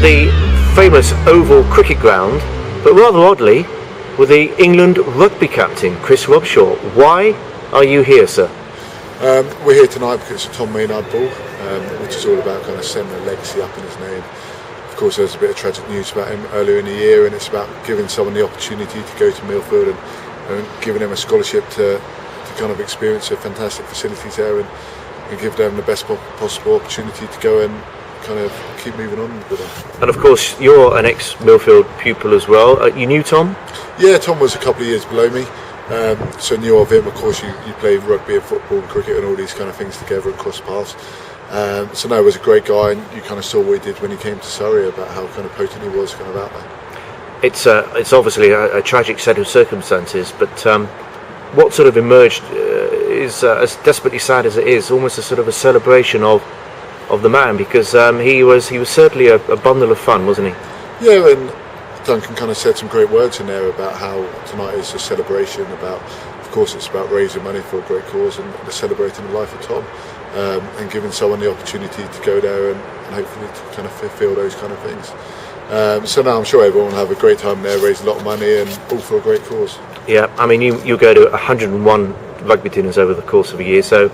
the famous Oval Cricket Ground, but rather oddly, with the England rugby captain, Chris Robshaw. Why are you here, sir? We're here tonight because it's a Tom Maynard ball, which is all about kind of sending a legacy up in his name. Of course, there's a bit of tragic news about him earlier in the year, and it's about giving someone the opportunity to go to Millfield and giving them a scholarship to kind of experience the fantastic facilities there and give them the best possible opportunity to go and kind of keep moving on with them. And of course, you're an ex-Millfield pupil as well. You knew Tom? Yeah, Tom was a couple of years below me, so knew of him. Of course, you play rugby and football and cricket and all these kind of things together and cross paths. So no, he was a great guy, and you kind of saw what he did when he came to Surrey, about how kind of potent he was kind of out there. It's obviously a tragic set of circumstances, but what sort of emerged is, as desperately sad as it is, almost a sort of a celebration of the man, because he was certainly a bundle of fun, wasn't he? Yeah, and Duncan kind of said some great words in there about how tonight is a celebration about, of course, it's about raising money for a great cause and celebrating the life of Tom, and giving someone the opportunity to go there and hopefully to kind of fulfil those kind of things. So now I'm sure everyone will have a great time there, raise a lot of money, and all for a great cause. Yeah, I mean, you go to 101 rugby dinners over the course of a year, so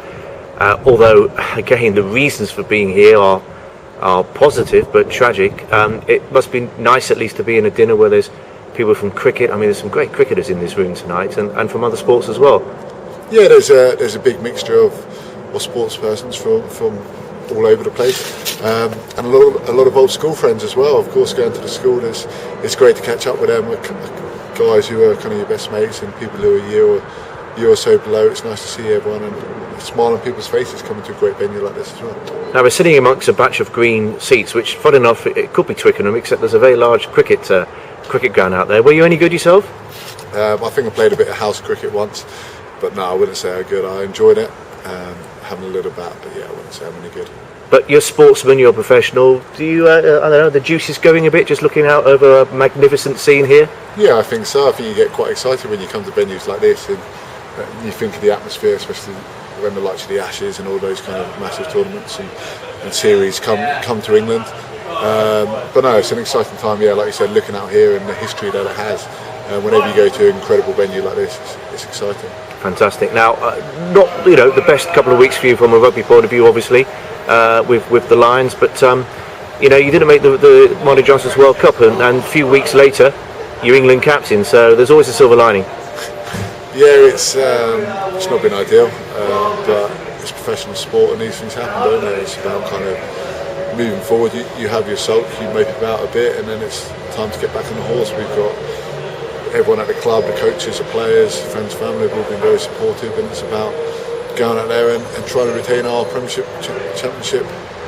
although again the reasons for being here are positive but tragic, it must be nice at least to be in a dinner where there's people from cricket. I mean, there's some great cricketers in this room tonight, and from other sports as well. Yeah, there's a big mixture of sports persons from all over the place, and a lot of old school friends as well. Of course, going to the school, it's great to catch up with them, with guys who are kind of your best mates and people who are a year or so below. It's nice to see everyone and a smile on people's faces coming to a great venue like this as well. Now we're sitting amongst a batch of green seats, which, fun enough, it could be Twickenham, except there's a very large cricket ground out there. Were you any good yourself? I think I played a bit of house cricket once, but no, I wouldn't say how good. I enjoyed it, having a little bat, but yeah, I wouldn't say I'm any good. But you're a sportsman, you're a professional. Do you, I don't know, the juice is going a bit just looking out over a magnificent scene here? Yeah, I think so. I think you get quite excited when you come to venues like this, and you think of the atmosphere, especially when the likes of the Ashes and all those kind of massive tournaments and series come to England. But no, it's an exciting time, yeah, like you said, looking out here and the history that it has. Whenever you go to an incredible venue like this, it's exciting. Fantastic. Now, not the best couple of weeks for you from a rugby point of view, obviously, with the Lions, but you didn't make the Monty Johnson's World Cup, and a few weeks later, you're England captain. So there's always a silver lining. Yeah, it's not been ideal, but it's professional sport, and these things happen, don't they? It's about kind of moving forward. You have your sulk, you mope about a bit, and then it's time to get back on the horse. We've got everyone at the club, the coaches, the players, friends, family have all been very supportive, and it's about going out there and trying to retain our Premiership Championship,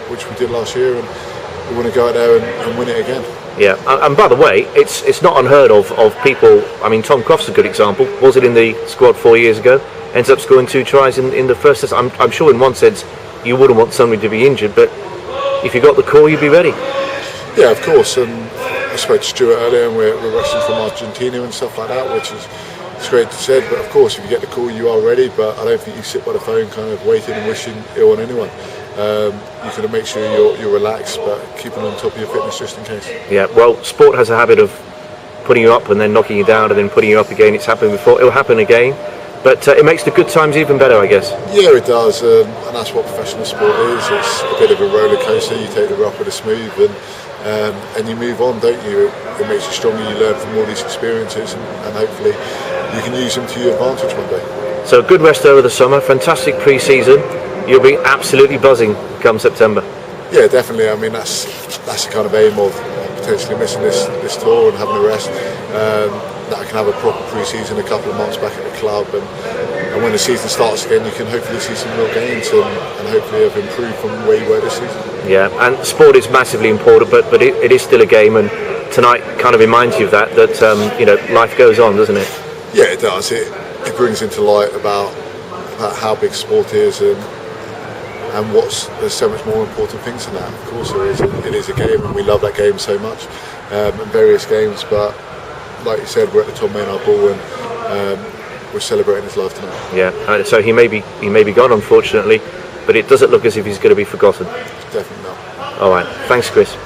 which we did last year, and we want to go out there and win it again. Yeah, and by the way, it's not unheard of people. I mean, Tom Croft's a good example. Was it in the squad 4 years ago? Ends up scoring 2 tries in the first test. I'm sure in one sense you wouldn't want somebody to be injured, but if you got the call, you'd be ready. Yeah, of course. And I spoke to Stuart earlier, and we're wrestling from Argentina and stuff like that, which is it's great to say. But of course, if you get the call, you are ready. But I don't think you sit by the phone kind of waiting and wishing ill on anyone. You can make sure you're relaxed, but keeping on top of your fitness just in case. Yeah, well, sport has a habit of putting you up and then knocking you down and then putting you up again. It's happened before, it'll happen again, but it makes the good times even better, I guess. Yeah, it does, and that's what professional sport is. It's a bit of a roller coaster. You take the rough with the smooth, and you move on, don't you? It makes you stronger. You learn from all these experiences, and hopefully you can use them to your advantage one day. So good rest over the summer, fantastic pre-season. You'll be absolutely buzzing come September. Yeah, definitely. I mean, that's the kind of aim of potentially missing this tour and having a rest. That I can have a proper pre-season, a couple of months back at the club, and when the season starts again, you can hopefully see some real gains and hopefully have improved from where you were this season. Yeah, and sport is massively important, but it is still a game, and tonight kind of reminds you of that life goes on, doesn't it? Yeah, it does. It brings into light about how big sport is and there's so much more important things than that. Of course there is. It is a game, and we love that game so much, and various games, but like you said, we're at the Tom Maynard ball, and we're celebrating his life tonight. Yeah, so he may be gone, unfortunately, but it doesn't look as if he's going to be forgotten. Definitely not. All right, thanks, Chris.